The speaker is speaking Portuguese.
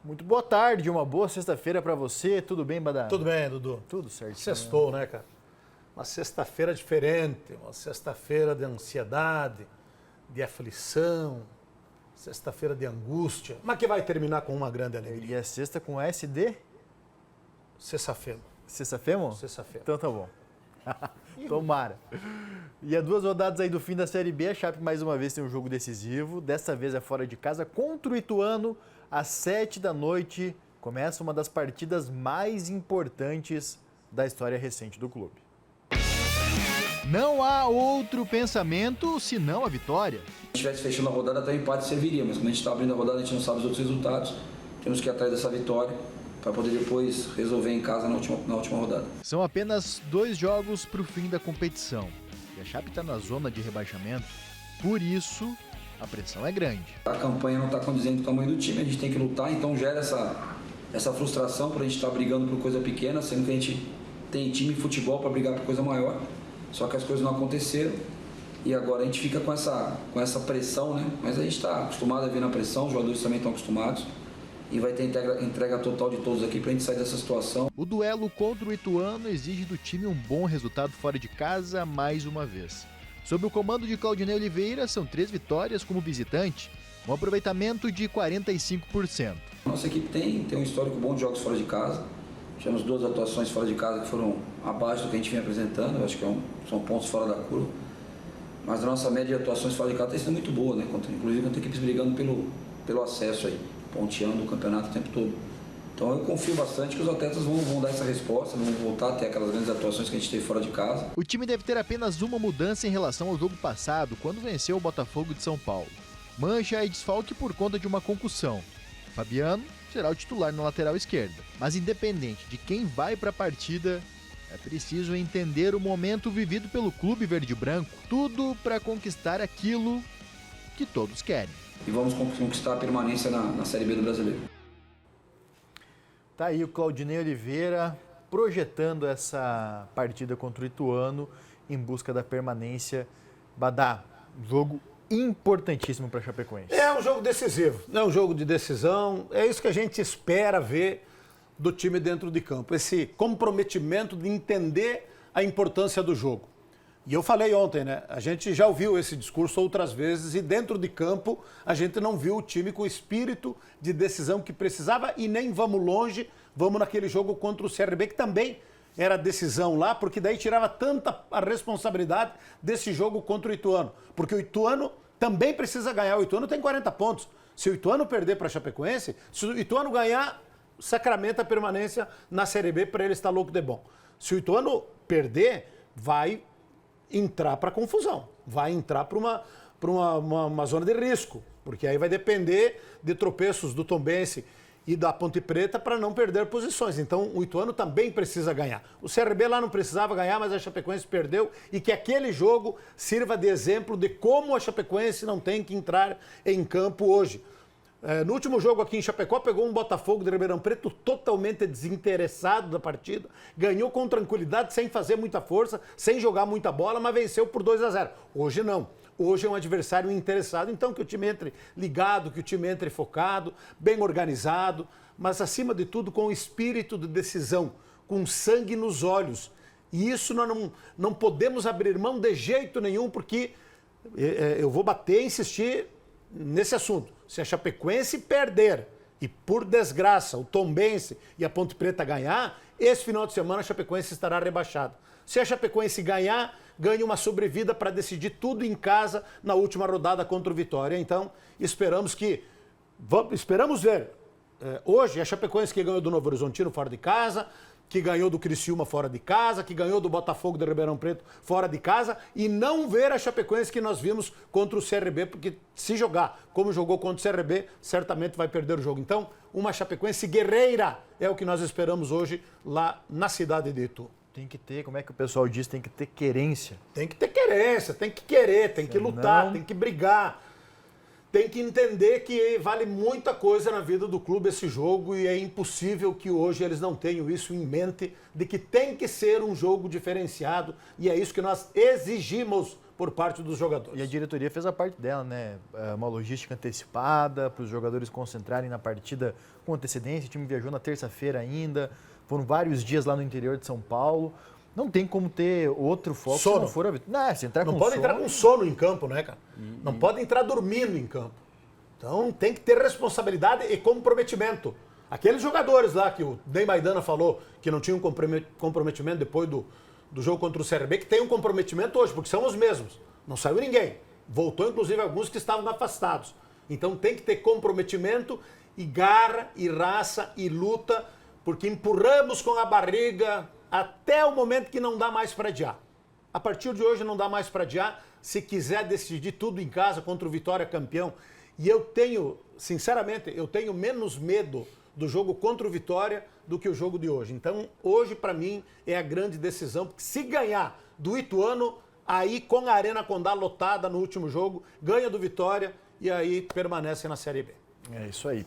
Muito boa tarde, uma boa sexta-feira para você. Tudo bem, Badá? Tudo bem, Dudu. Tudo certo. Sextou, né, cara? Uma sexta-feira diferente, uma sexta-feira de ansiedade, de aflição, sexta-feira de angústia, mas que vai terminar com uma grande alegria. E é sexta com SD? Sexta-feira. Sexta-feira? Sexta-feira. Então tá bom. Tomara. E a 2 rodadas aí do fim da Série B, a Chape mais uma vez tem um jogo decisivo. Dessa vez é fora de casa contra o Ituano, às 7 da noite. Começa uma das partidas mais importantes da história recente do clube. Não há outro pensamento senão a vitória. Se a gente estivesse fechando a rodada, até o empate serviria, mas como a gente está abrindo a rodada, a gente não sabe os outros resultados. Temos que ir atrás dessa vitória para poder depois resolver em casa na última rodada. São apenas 2 jogos para o fim da competição. E a Chape está na zona de rebaixamento, por isso a pressão é grande. A campanha não está condizendo com o tamanho do time, a gente tem que lutar, então gera essa frustração para a gente estar brigando por coisa pequena, sendo que a gente tem time e futebol para brigar por coisa maior. Só que as coisas não aconteceram e agora a gente fica com essa pressão, né? Mas a gente está acostumado a ver na pressão, os jogadores também estão acostumados e vai ter entrega total de todos aqui para a gente sair dessa situação. O duelo contra o Ituano exige do time um bom resultado fora de casa mais uma vez. Sob o comando de Claudinei Oliveira, são 3 vitórias como visitante, um aproveitamento de 45%. Nossa equipe tem um histórico bom de jogos fora de casa. Tivemos 2 atuações fora de casa que foram abaixo do que a gente vinha apresentando, eu acho que são pontos fora da curva. Mas a nossa média de atuações fora de casa está sendo muito boa, né? Inclusive contra equipes brigando pelo acesso aí, ponteando o campeonato o tempo todo. Então eu confio bastante que os atletas vão dar essa resposta, vão voltar a ter aquelas grandes atuações que a gente teve fora de casa. O time deve ter apenas uma mudança em relação ao jogo passado, quando venceu o Botafogo de São Paulo. Mancha e desfalque por conta de uma concussão. Fabiano será o titular na lateral esquerda. Mas independente de quem vai para a partida, é preciso entender o momento vivido pelo clube verde-branco. Tudo para conquistar aquilo que todos querem. E vamos conquistar a permanência na Série B do Brasileiro. Tá aí o Claudinei Oliveira projetando essa partida contra o Ituano em busca da permanência. Badá, jogo importantíssimo para a Chapecoense. É um jogo decisivo, é um jogo de decisão, é isso que a gente espera ver do time dentro de campo, esse comprometimento de entender a importância do jogo. E eu falei ontem, né? A gente já ouviu esse discurso outras vezes e dentro de campo a gente não viu o time com o espírito de decisão que precisava e nem vamos longe, vamos naquele jogo contra o CRB que também era decisão lá, porque daí tirava tanta a responsabilidade desse jogo contra o Ituano. Porque o Ituano também precisa ganhar, o Ituano tem 40 pontos. Se o Ituano perder para a Chapecoense, se o Ituano ganhar, sacramenta a permanência na Série B para ele estar louco de bom. Se o Ituano perder, vai entrar para confusão, vai entrar para uma zona de risco, porque aí vai depender de tropeços do Tombense e da Ponte Preta para não perder posições. Então o Ituano também precisa ganhar. O CRB lá não precisava ganhar, mas a Chapecoense perdeu e que aquele jogo sirva de exemplo de como a Chapecoense não tem que entrar em campo hoje. No último jogo aqui em Chapecó, pegou um Botafogo de Ribeirão Preto totalmente desinteressado da partida, ganhou com tranquilidade, sem fazer muita força, sem jogar muita bola, mas venceu por 2-0. Hoje não. Hoje é um adversário interessado, então que o time entre ligado, que o time entre focado, bem organizado, mas acima de tudo com espírito de decisão, com sangue nos olhos. E isso nós não podemos abrir mão de jeito nenhum, porque eu vou bater e insistir nesse assunto. Se a Chapecoense perder e, por desgraça, o Tombense e a Ponte Preta ganhar, esse final de semana a Chapecoense estará rebaixada. Se a Chapecoense ganhar, ganha uma sobrevida para decidir tudo em casa na última rodada contra o Vitória. Então, esperamos ver hoje a Chapecoense que ganhou do Novo Horizontino fora de casa, que ganhou do Criciúma fora de casa, que ganhou do Botafogo de Ribeirão Preto fora de casa, e não ver a Chapecoense que nós vimos contra o CRB, porque se jogar como jogou contra o CRB, certamente vai perder o jogo. Então, uma Chapecoense guerreira é o que nós esperamos hoje lá na cidade de Itu. Tem que ter, como é que o pessoal diz, tem que ter querência. Tem que ter querência, tem que querer, tem que lutar, tem que brigar. Tem que entender que vale muita coisa na vida do clube esse jogo e é impossível que hoje eles não tenham isso em mente, de que tem que ser um jogo diferenciado e é isso que nós exigimos por parte dos jogadores. E a diretoria fez a parte dela, né? Uma logística antecipada para os jogadores concentrarem na partida com antecedência. O time viajou na terça-feira ainda, foram vários dias lá no interior de São Paulo. Não tem como ter outro foco Sono. se não for a vitória. Não, se entrar Não com pode sono, entrar com sono em campo, né, cara? Não pode entrar dormindo em campo. Então tem que ter responsabilidade e comprometimento. Aqueles jogadores lá que o Ney Maidana falou que não tinham comprometimento depois do jogo contra o CRB, que tem um comprometimento hoje, porque são os mesmos. Não saiu ninguém. Voltou, inclusive, alguns que estavam afastados. Então tem que ter comprometimento e garra e raça e luta, porque empurramos com a barriga até o momento que não dá mais para adiar. A partir de hoje não dá mais para adiar. Se quiser decidir tudo em casa contra o Vitória campeão. E eu tenho, sinceramente, eu tenho menos medo do jogo contra o Vitória do que o jogo de hoje. Então, hoje, para mim, é a grande decisão, porque se ganhar do Ituano, aí com a Arena Condá lotada no último jogo, ganha do Vitória e aí permanece na Série B. É isso aí.